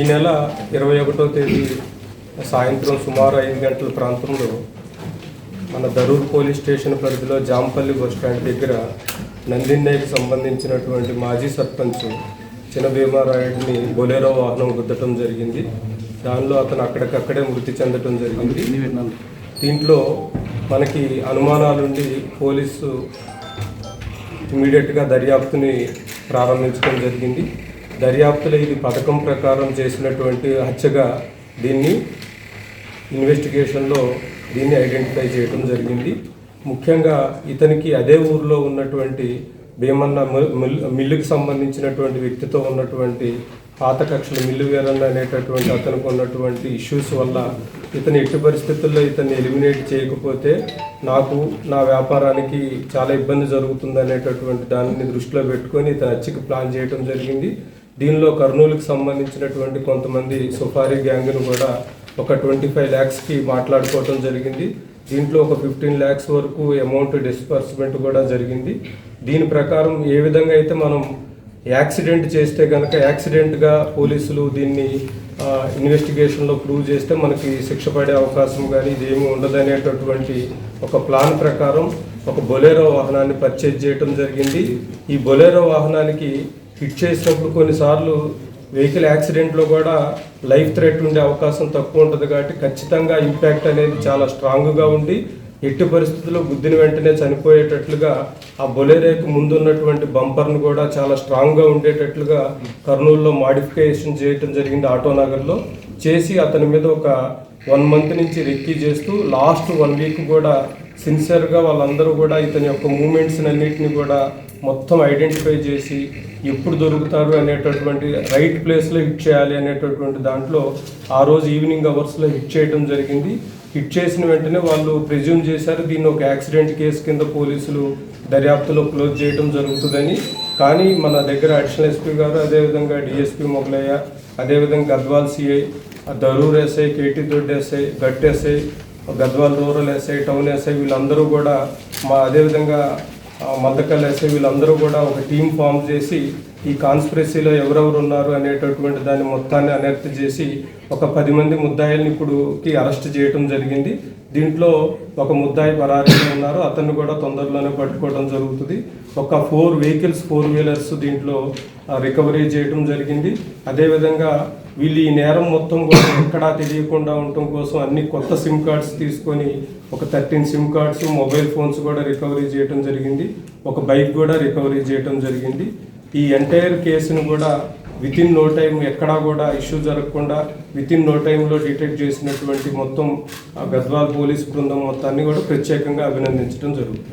ఈ నెల 21వ తేదీ సాయంత్రం సుమారు 5 గంటల ప్రాంతంలో మన దరూర్ పోలీస్ స్టేషన్ పరిధిలో జాంపల్లి బస్ స్టాండ్ దగ్గర నందిన్నయ్యకి సంబంధించినటువంటి మాజీ సర్పంచ్ చిన్న భీమారాయుడిని బొలెరో వాహనం గుద్దటం జరిగింది. దానిలో అతను అక్కడికక్కడే మృతి చెందటం జరిగింది. దీంట్లో మనకి అనుమానాలుండి పోలీసు ఇమీడియట్గా దర్యాప్తుని ప్రారంభించడం జరిగింది. దర్యాప్తులో ఇది పథకం ప్రకారం చేసినటువంటి హత్యగా దీన్ని ఇన్వెస్టిగేషన్లో దీన్ని ఐడెంటిఫై చేయడం జరిగింది. ముఖ్యంగా ఇతనికి అదే ఊరిలో ఉన్నటువంటి భీమన్న మిల్లుకి సంబంధించినటువంటి వ్యక్తితో ఉన్నటువంటి పాత కక్షలు మిల్లు వీరన్న అనేటటువంటి అతనికి ఉన్నటువంటి ఇష్యూస్ వల్ల ఇతని ఎట్టి పరిస్థితుల్లో ఇతన్ని ఎలిమినేట్ చేయకపోతే నాకు నా వ్యాపారానికి చాలా ఇబ్బంది జరుగుతుంది అనేటటువంటి దానిని దృష్టిలో పెట్టుకొని ఇతను హత్యకి ప్లాన్ చేయడం జరిగింది. దీనిలో కర్నూలుకి సంబంధించినటువంటి కొంతమంది సుఫారీ గ్యాంగ్ను కూడా ఒక 25 lakhsకి మాట్లాడుకోవడం జరిగింది. దీంట్లో ఒక 15 lakhs వరకు అమౌంట్ డిస్బర్స్మెంట్ కూడా జరిగింది. దీని ప్రకారం ఏ విధంగా అయితే మనం యాక్సిడెంట్ చేస్తే కనుక యాక్సిడెంట్గా పోలీసులు దీన్ని ఇన్వెస్టిగేషన్లో ప్రూవ్ చేస్తే మనకి శిక్ష పడే అవకాశం కానీ ఇదేమీ ఉండదనేటటువంటి ఒక ప్లాన్ ప్రకారం ఒక బొలెరో వాహనాన్ని పర్చేజ్ చేయడం జరిగింది. ఈ బొలెరో వాహనానికి హిట్ చేసినప్పుడు కొన్నిసార్లు వెహికల్ యాక్సిడెంట్లో కూడా లైఫ్ థ్రెట్ ఉండే అవకాశం తక్కువ ఉంటుంది కాబట్టి ఖచ్చితంగా ఇంపాక్ట్ అనేది చాలా స్ట్రాంగ్గా ఉండి ఎట్టి పరిస్థితుల్లో గుద్దిన వెంటనే చనిపోయేటట్లుగా ఆ బొలెరోకి ముందున్నటువంటి బంపర్ను కూడా చాలా స్ట్రాంగ్గా ఉండేటట్లుగా కర్నూలులో మాడిఫికేషన్ చేయటం జరిగింది. ఆటోనగర్లో చేసి అతని మీద ఒక 1 month నుంచి రెక్కీ చేస్తూ లాస్ట్ 1 week కూడా సిన్సియర్గా వాళ్ళందరూ కూడా ఇతని యొక్క మూమెంట్స్ అన్నింటినీ కూడా మొత్తం ఐడెంటిఫై చేసి ఎప్పుడు దొరుకుతారు అనేటటువంటి రైట్ ప్లేస్లో హిట్ చేయాలి అనేటటువంటి దాంట్లో ఆ రోజు ఈవినింగ్ అవర్స్లో హిట్ చేయడం జరిగింది. హిట్ చేసిన వెంటనే వాళ్ళు ప్రిజ్యూమ్ చేశారు దీన్ని ఒక యాక్సిడెంట్ కేసు కింద పోలీసులు దర్యాప్తులో క్లోజ్ చేయడం జరుగుతుందని. కానీ మన దగ్గర అడిషనల్ ఎస్పీ గారు, అదేవిధంగా డిఎస్పీ మొగలయ్య, అదేవిధంగా Gadwal CI, Darur SI, KT Doddi SI, Gattu SI, Gadwal rural SI, town SI వీళ్ళందరూ కూడా అదేవిధంగా మద్దకల్ ఎస్ఐ వీళ్ళందరూ కూడా ఒక టీం ఫామ్ చేసి ఈ కాన్స్పిరసీలో ఎవరెవరు ఉన్నారు అనేటటువంటి దాన్ని మొత్తాన్ని అనర్త్ చేసి ఒక 10 మంది ముద్దాయిల్ని ఇప్పుడుకి అరెస్ట్ చేయడం జరిగింది. దీంట్లో ఒక ముద్దాయి పరారీలో ఉన్నారు, అతన్ని కూడా తొందరలోనే పట్టుకోవడం జరుగుతుంది. ఒక 4 vehicles 4-wheelers దీంట్లో రికవరీ చేయడం జరిగింది. అదేవిధంగా వీళ్ళు ఈ నేరం మొత్తం కూడా ఎక్కడా తెలియకుండా ఉండటం కోసం అన్ని కొత్త సిమ్ కార్డ్స్ తీసుకొని ఒక 13 సిమ్ కార్డ్స్, మొబైల్ ఫోన్స్ కూడా రికవరీ చేయడం జరిగింది. ఒక బైక్ కూడా రికవరీ చేయడం జరిగింది. ఈ ఎంటైర్ కేసును కూడా వితిన్ నో టైం ఎక్కడా కూడా ఇష్యూ జరగకుండా వితిన్ నో టైంలో డిటెక్ట్ చేసినటువంటి మొత్తం గద్వాల్ పోలీస్ బృందం మొత్తాన్ని కూడా ప్రత్యేకంగా అభినందించడం జరుగుతుంది.